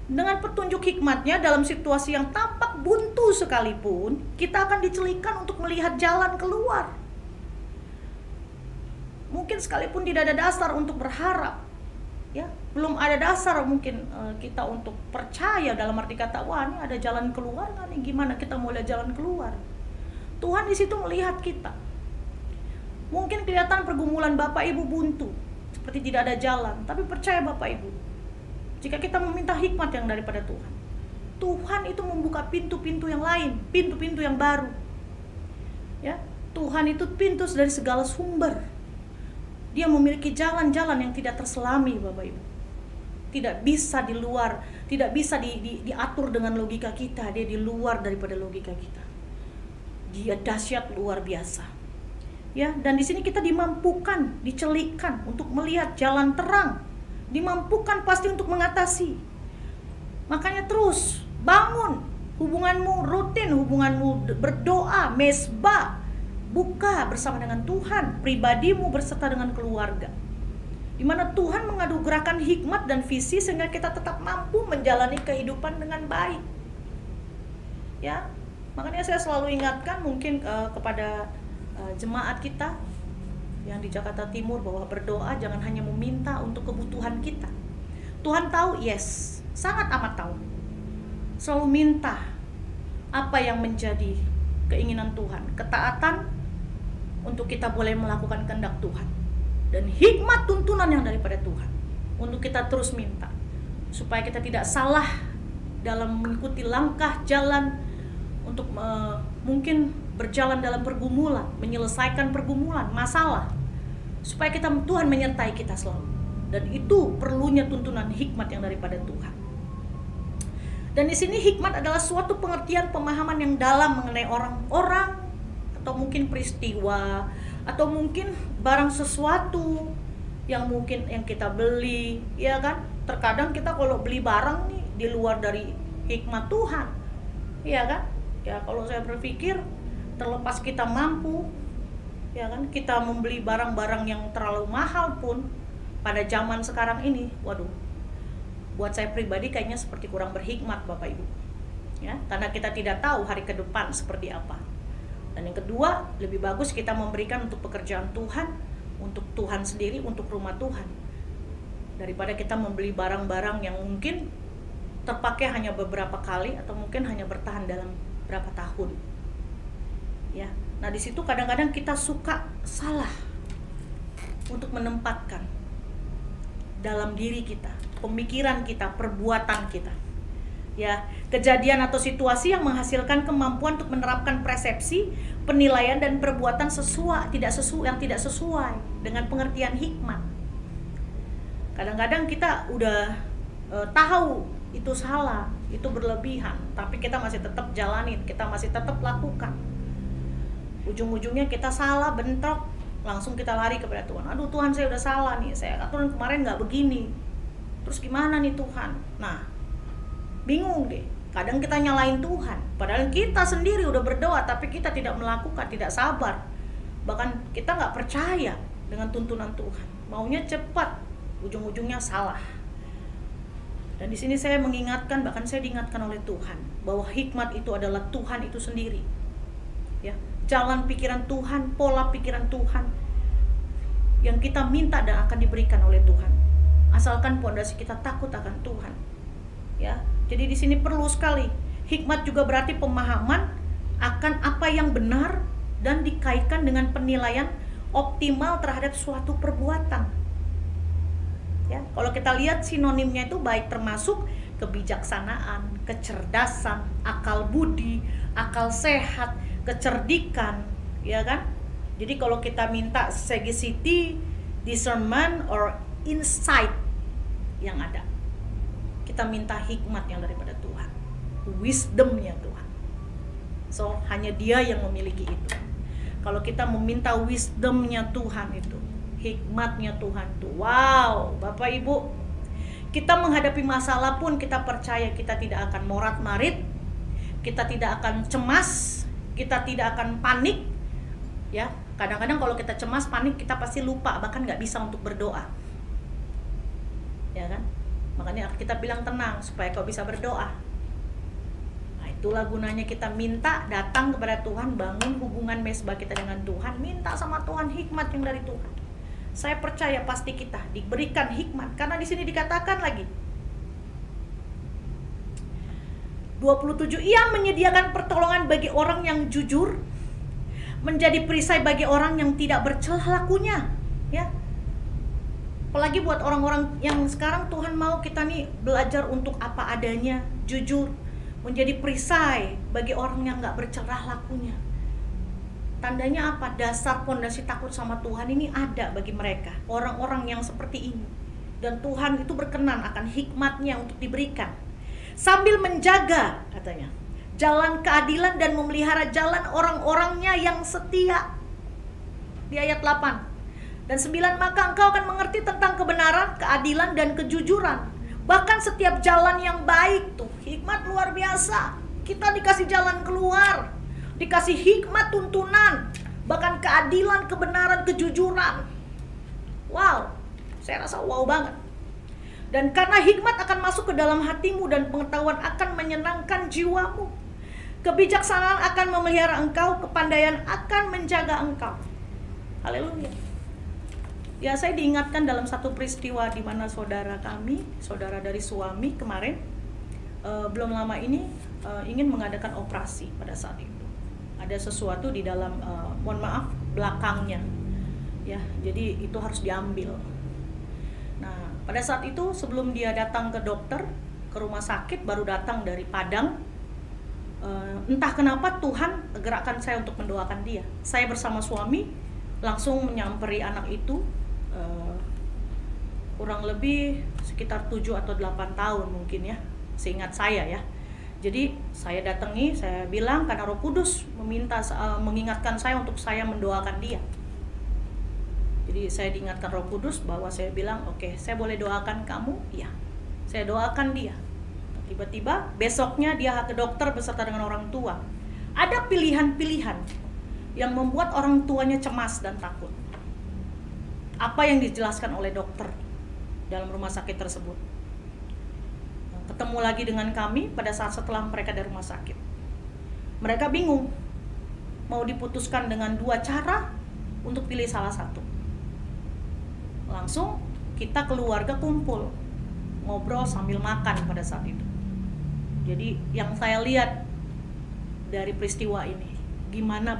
[SPEAKER 2] Dengan petunjuk hikmatnya dalam situasi yang tampak buntu sekalipun, kita akan dicelikan untuk melihat jalan keluar. Mungkin sekalipun tidak ada dasar untuk berharap, ya, belum ada dasar mungkin kita untuk percaya dalam arti kata, wah ini ada jalan keluar nggak nih, gimana kita mau lihat jalan keluar. Tuhan di situ melihat kita. Mungkin kelihatan pergumulan Bapak Ibu buntu, seperti tidak ada jalan, tapi percaya Bapak Ibu, jika kita meminta hikmat yang daripada Tuhan, Tuhan itu membuka pintu-pintu yang lain, pintu-pintu yang baru. Ya, Tuhan itu pintu dari segala sumber. Dia memiliki jalan-jalan yang tidak terselami Bapak Ibu. Tidak bisa di luar, tidak bisa diatur dengan logika kita. Dia di luar daripada logika kita. Dia dahsyat luar biasa. Ya, dan di sini kita dimampukan, dicelikkan untuk melihat jalan terang. Dimampukan pasti untuk mengatasi. Makanya terus bangun hubunganmu rutin, hubunganmu berdoa, mesbah, buka bersama dengan Tuhan, pribadimu berserta dengan keluarga, di mana Tuhan menganugerahkan hikmat dan visi sehingga kita tetap mampu menjalani kehidupan dengan baik. Ya, makanya saya selalu ingatkan mungkin kepada jemaat kita yang di Jakarta Timur bahwa berdoa jangan hanya meminta untuk kebutuhan kita. Tuhan tahu, yes, sangat amat tahu. Selalu minta apa yang menjadi keinginan Tuhan, ketaatan untuk kita boleh melakukan kehendak Tuhan, dan hikmat tuntunan yang daripada Tuhan untuk kita terus minta supaya kita tidak salah dalam mengikuti langkah jalan untuk mungkin berjalan dalam pergumulan, menyelesaikan pergumulan, masalah, supaya Tuhan menyertai kita selalu. Dan itu perlunya tuntunan hikmat yang daripada Tuhan. Dan di sini hikmat adalah suatu pengertian pemahaman yang dalam mengenai orang-orang, atau mungkin peristiwa, atau mungkin barang sesuatu yang mungkin yang kita beli, ya kan? Terkadang kita kalau beli barang nih di luar dari hikmat Tuhan, ya kan? Ya, kalau saya berpikir terlepas kita mampu, ya kan, kita membeli barang-barang yang terlalu mahal pun pada zaman sekarang ini, waduh, buat saya pribadi kayaknya seperti kurang berhikmat Bapak Ibu, ya, karena kita tidak tahu hari ke depan seperti apa. Dan yang kedua, lebih bagus kita memberikan untuk pekerjaan Tuhan, untuk Tuhan sendiri, untuk rumah Tuhan, daripada kita membeli barang-barang yang mungkin terpakai hanya beberapa kali atau mungkin hanya bertahan dalam berapa tahun. Ya, nah di situ kadang-kadang kita suka salah untuk menempatkan dalam diri kita, pemikiran kita, perbuatan kita. Ya, kejadian atau situasi yang menghasilkan kemampuan untuk menerapkan persepsi, penilaian dan perbuatan yang tidak sesuai dengan pengertian hikmat. Kadang-kadang kita udah tahu itu salah, itu berlebihan, tapi kita masih tetap jalanin, kita masih tetap lakukan. Ujung-ujungnya kita salah, bentrok, langsung kita lari kepada Tuhan. Aduh Tuhan, saya udah salah nih, saya aturan kemarin nggak begini, terus gimana nih Tuhan? Nah, bingung deh. Kadang kita nyalain Tuhan, padahal kita sendiri udah berdoa, tapi kita tidak melakukan, tidak sabar. Bahkan kita nggak percaya dengan tuntunan Tuhan, maunya cepat, ujung-ujungnya salah. Dan di sini saya mengingatkan, bahkan saya diingatkan oleh Tuhan, bahwa hikmat itu adalah Tuhan itu sendiri. Ya, jalan pikiran Tuhan, pola pikiran Tuhan, yang kita minta dan akan diberikan oleh Tuhan. Asalkan pondasi kita takut akan Tuhan. Ya, jadi di sini perlu sekali. Hikmat juga berarti pemahaman akan apa yang benar dan dikaitkan dengan penilaian optimal terhadap suatu perbuatan. Ya, kalau kita lihat sinonimnya itu baik termasuk kebijaksanaan, kecerdasan, akal budi, akal sehat, kecerdikan, ya kan? Jadi kalau kita minta sagacity, discernment, or insight yang ada, kita minta hikmat yang daripada Tuhan, wisdomnya Tuhan. So hanya Dia yang memiliki itu. Kalau kita meminta wisdomnya Tuhan itu, hikmatnya Tuhan tuh, wow, Bapak Ibu, kita menghadapi masalah pun kita percaya kita tidak akan morat-marit, kita tidak akan cemas, kita tidak akan panik. Ya, kadang-kadang kalau kita cemas, panik, kita pasti lupa, bahkan nggak bisa untuk berdoa. Ya kan? Makanya kita bilang tenang supaya kau bisa berdoa. Nah, itulah gunanya kita minta, datang kepada Tuhan, bangun hubungan mesbah kita dengan Tuhan, minta sama Tuhan hikmat yang dari Tuhan. Saya percaya pasti kita diberikan hikmat, karena di sini dikatakan lagi 27, Ia menyediakan pertolongan bagi orang yang jujur, menjadi perisai bagi orang yang tidak bercelah lakunya. Ya, apalagi buat orang-orang yang sekarang Tuhan mau kita nih belajar untuk apa adanya, jujur, menjadi perisai bagi orang yang nggak bercelah lakunya. Tandanya apa? Dasar pondasi takut sama Tuhan ini ada bagi mereka, orang-orang yang seperti ini. Dan Tuhan itu berkenan akan hikmatnya untuk diberikan, sambil menjaga, katanya, jalan keadilan dan memelihara jalan orang-orangnya yang setia. Di ayat 8 dan 9, maka engkau akan mengerti tentang kebenaran, keadilan, dan kejujuran, bahkan setiap jalan yang baik. Tuh, hikmat luar biasa. Kita dikasih jalan keluar, dikasih hikmat tuntunan, bahkan keadilan, kebenaran, kejujuran. Wow, saya rasa wow banget. Dan karena hikmat akan masuk ke dalam hatimu dan pengetahuan akan menyenangkan jiwamu. Kebijaksanaan akan memelihara engkau, kepandaian akan menjaga engkau. Haleluya. Ya, saya diingatkan dalam satu peristiwa di mana saudara kami, saudara dari suami kemarin, belum lama ini ingin mengadakan operasi pada saat itu. Ada sesuatu di dalam, mohon maaf, belakangnya, ya, jadi itu harus diambil. Nah, pada saat itu sebelum dia datang ke dokter, ke rumah sakit, baru datang dari Padang. Entah kenapa Tuhan gerakkan saya untuk mendoakan dia. Saya bersama suami langsung menyamperi anak itu, kurang lebih sekitar 7 atau 8 tahun mungkin ya, seingat saya ya. Jadi saya datangi, saya bilang karena Roh Kudus mengingatkan saya untuk saya mendoakan dia. Jadi saya diingatkan Roh Kudus bahwa saya bilang, oke, saya boleh doakan kamu? Iya, saya doakan dia. Tiba-tiba besoknya dia ke dokter beserta dengan orang tua. Ada pilihan-pilihan yang membuat orang tuanya cemas dan takut. Apa yang dijelaskan oleh dokter dalam rumah sakit tersebut? Ketemu lagi dengan kami pada saat setelah mereka dari rumah sakit. Mereka bingung, mau diputuskan dengan 2 cara untuk pilih salah satu. Langsung kita keluarga kumpul, ngobrol sambil makan pada saat itu. Jadi yang saya lihat dari peristiwa ini,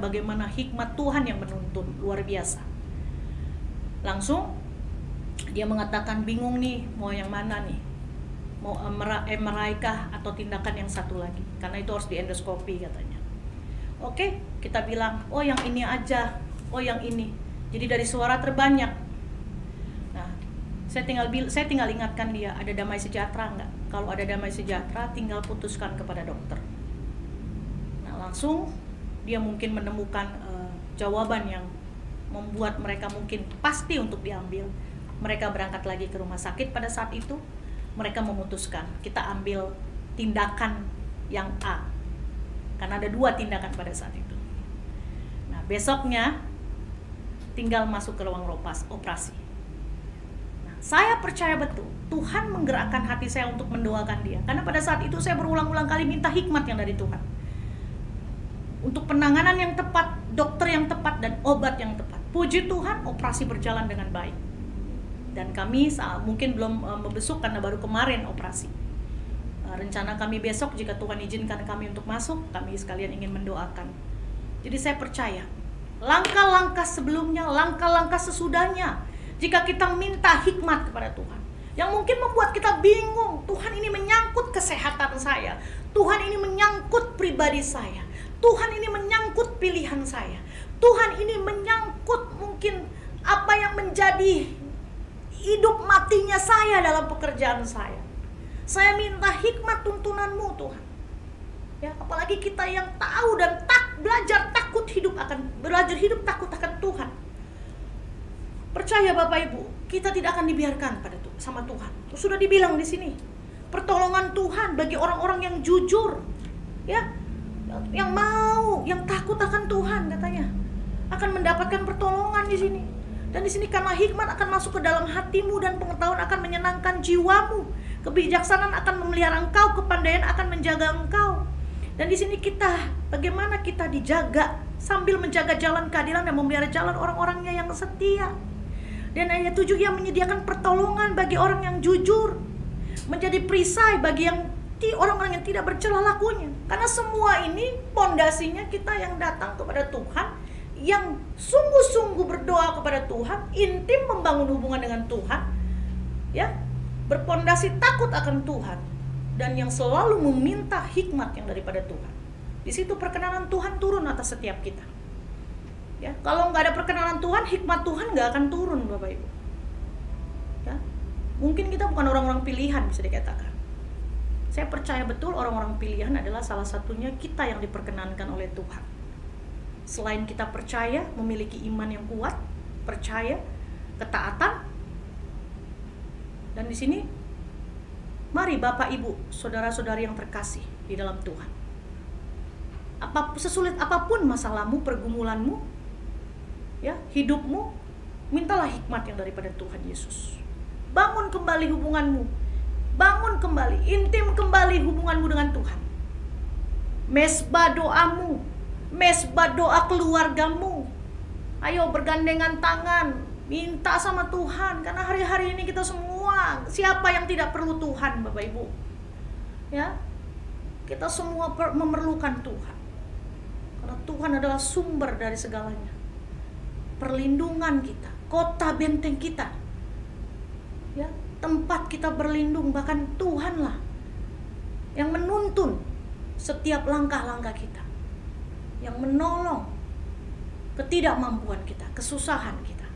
[SPEAKER 2] bagaimana hikmat Tuhan yang menuntun, luar biasa. Langsung dia mengatakan bingung nih, mau yang mana nih? Mau MRI kah atau tindakan yang satu lagi, karena itu harus diendoskopi katanya. Oke, kita bilang, oh yang ini aja, oh yang ini. Jadi dari suara terbanyak. Nah, saya tinggal ingatkan dia, ada damai sejahtera nggak? Kalau ada damai sejahtera, tinggal putuskan kepada dokter. Nah, langsung dia mungkin menemukan jawaban yang membuat mereka mungkin pasti untuk diambil. Mereka berangkat lagi ke rumah sakit. Pada saat itu mereka memutuskan kita ambil tindakan yang A, karena ada 2 tindakan pada saat itu. Nah, besoknya tinggal masuk ke ruang operasi. Nah, saya percaya betul Tuhan menggerakkan hati saya untuk mendoakan dia, karena pada saat itu saya berulang-ulang kali minta hikmat yang dari Tuhan untuk penanganan yang tepat, dokter yang tepat, dan obat yang tepat. Puji Tuhan, operasi berjalan dengan baik. Dan kami mungkin belum membesuk karena baru kemarin operasi. Rencana kami besok, jika Tuhan izinkan kami untuk masuk, kami sekalian ingin mendoakan. Jadi saya percaya langkah-langkah sebelumnya, langkah-langkah sesudahnya, jika kita minta hikmat kepada Tuhan, yang mungkin membuat kita bingung, Tuhan ini menyangkut kesehatan saya, Tuhan ini menyangkut pribadi saya, Tuhan ini menyangkut pilihan saya, Tuhan ini menyangkut mungkin apa yang menjadi hidup matinya saya dalam pekerjaan saya. Saya minta hikmat tuntunanmu Tuhan. Ya, apalagi kita yang tahu dan belajar hidup takut akan Tuhan. Percaya Bapak Ibu, kita tidak akan dibiarkan sama Tuhan. Sudah dibilang di sini, pertolongan Tuhan bagi orang-orang yang jujur, ya, yang takut akan Tuhan, katanya akan mendapatkan pertolongan di sini. Dan di sini karena hikmat akan masuk ke dalam hatimu dan pengetahuan akan menyenangkan jiwamu. Kebijaksanaan akan memelihara engkau, kepandaian akan menjaga engkau. Dan di sini bagaimana kita dijaga sambil menjaga jalan keadilan dan memelihara jalan orang-orangnya yang setia. Dan ayat 7, yang menyediakan pertolongan bagi orang yang jujur, menjadi perisai bagi orang-orang yang tidak bercela lakunya. Karena semua ini pondasinya kita yang datang kepada Tuhan, yang sungguh-sungguh berdoa kepada Tuhan, intim membangun hubungan dengan Tuhan, ya, berpondasi takut akan Tuhan, dan yang selalu meminta hikmat yang daripada Tuhan. Di situ perkenanan Tuhan turun atas setiap kita. Ya, kalau nggak ada perkenanan Tuhan, hikmat Tuhan nggak akan turun, Bapak Ibu. Ya, mungkin kita bukan orang-orang pilihan, bisa dikatakan. Saya percaya betul orang-orang pilihan adalah salah satunya kita yang diperkenankan oleh Tuhan. Selain kita percaya, memiliki iman yang kuat, percaya, ketaatan, dan di sini, mari Bapak Ibu, saudara-saudari yang terkasih di dalam Tuhan. Sesulit apapun masalahmu, pergumulanmu, ya, hidupmu, mintalah hikmat yang daripada Tuhan Yesus. Bangun kembali hubunganmu, bangun kembali, intim kembali hubunganmu dengan Tuhan. Mesbah doamu, mesbah doa keluargamu. Ayo bergandengan tangan, minta sama Tuhan, karena hari-hari ini kita semua, siapa yang tidak perlu Tuhan, Bapak Ibu? Ya, kita semua memerlukan Tuhan, karena Tuhan adalah sumber dari segalanya, perlindungan kita, kota benteng kita, ya, tempat kita berlindung. Bahkan Tuhanlah yang menuntun setiap langkah-langkah kita, yang menolong ketidakmampuan kita, kesusahan kita.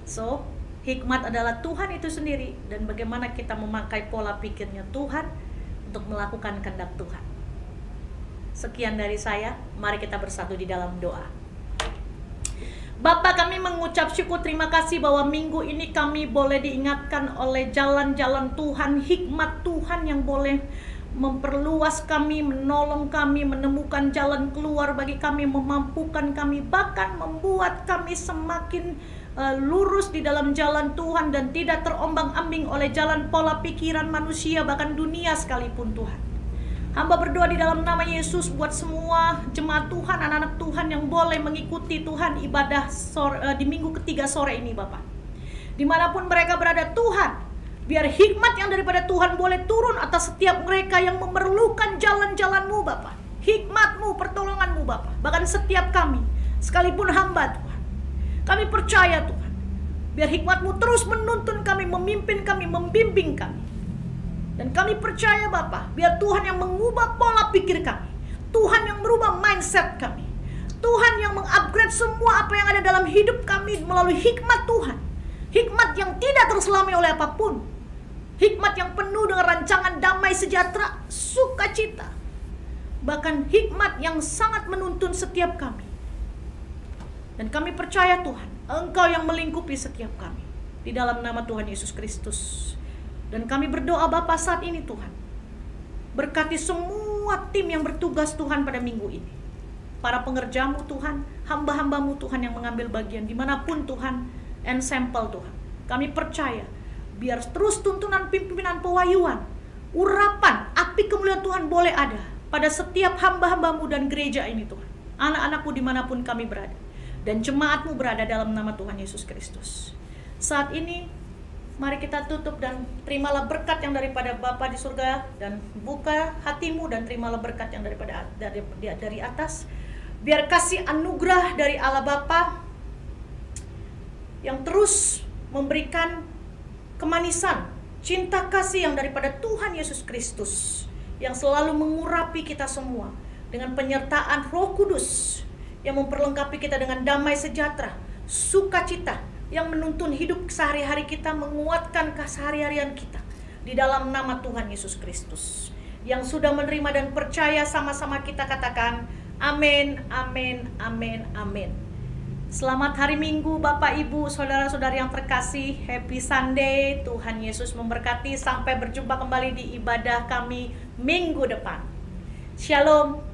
[SPEAKER 2] So, hikmat adalah Tuhan itu sendiri, dan bagaimana kita memakai pola pikirnya Tuhan untuk melakukan kehendak Tuhan. Sekian dari saya, mari kita bersatu di dalam doa. Bapa, kami mengucap syukur, terima kasih bahwa minggu ini kami boleh diingatkan oleh jalan-jalan Tuhan, hikmat Tuhan yang boleh memperluas kami, menolong kami, menemukan jalan keluar bagi kami, memampukan kami, bahkan membuat kami semakin lurus di dalam jalan Tuhan dan tidak terombang-ambing oleh jalan pola pikiran manusia, bahkan dunia sekalipun Tuhan. Hamba berdoa di dalam nama Yesus buat semua jemaat Tuhan, anak-anak Tuhan yang boleh mengikuti Tuhan ibadah di minggu ketiga sore ini, Bapak. Dimanapun mereka berada, Tuhan, biar hikmat yang daripada Tuhan boleh turun atas setiap mereka yang memerlukan jalan-jalan-Mu, Bapak. Hikmat-Mu, pertolongan-Mu, Bapak. Bahkan setiap kami, sekalipun hamba Tuhan, kami percaya Tuhan, biar hikmat-Mu terus menuntun kami, memimpin kami, membimbing kami. Dan kami percaya Bapa, biar Tuhan yang mengubah pola pikir kami, Tuhan yang merubah mindset kami, Tuhan yang mengupgrade semua apa yang ada dalam hidup kami melalui hikmat Tuhan. Hikmat yang tidak terselami oleh apapun, hikmat yang penuh dengan rancangan damai sejahtera, sukacita, bahkan hikmat yang sangat menuntun setiap kami Dan kami percaya Tuhan, Engkau yang melingkupi setiap kami. Di dalam nama Tuhan Yesus Kristus. Dan kami berdoa Bapa saat ini Tuhan, berkati semua tim yang bertugas Tuhan pada minggu ini. Para pengerjamu Tuhan, hamba-hambamu Tuhan yang mengambil bagian dimanapun Tuhan, ensemble Tuhan. Kami percaya, biar terus tuntunan pimpinan pewahyuan, urapan, api kemuliaan Tuhan boleh ada pada setiap hamba-hambamu dan gereja ini Tuhan. Anak-anakmu dimanapun kami berada. Dan jemaatmu berada dalam nama Tuhan Yesus Kristus. Saat ini, mari kita tutup dan terimalah berkat yang daripada Bapa di surga. Dan buka hatimu dan terimalah berkat yang dari atas. Biar kasih anugerah dari Allah Bapa yang terus memberikan kemanisan, cinta kasih yang daripada Tuhan Yesus Kristus, yang selalu mengurapi kita semua dengan penyertaan Roh Kudus, yang memperlengkapi kita dengan damai sejahtera, sukacita, yang menuntun hidup sehari-hari kita, menguatkan keseharian kita. Di dalam nama Tuhan Yesus Kristus. Yang sudah menerima dan percaya, sama-sama kita katakan, amin, amin, amin, amin. Selamat hari Minggu Bapak Ibu, saudara-saudari yang terkasih. Happy Sunday, Tuhan Yesus memberkati. Sampai berjumpa kembali di ibadah kami minggu depan. Shalom.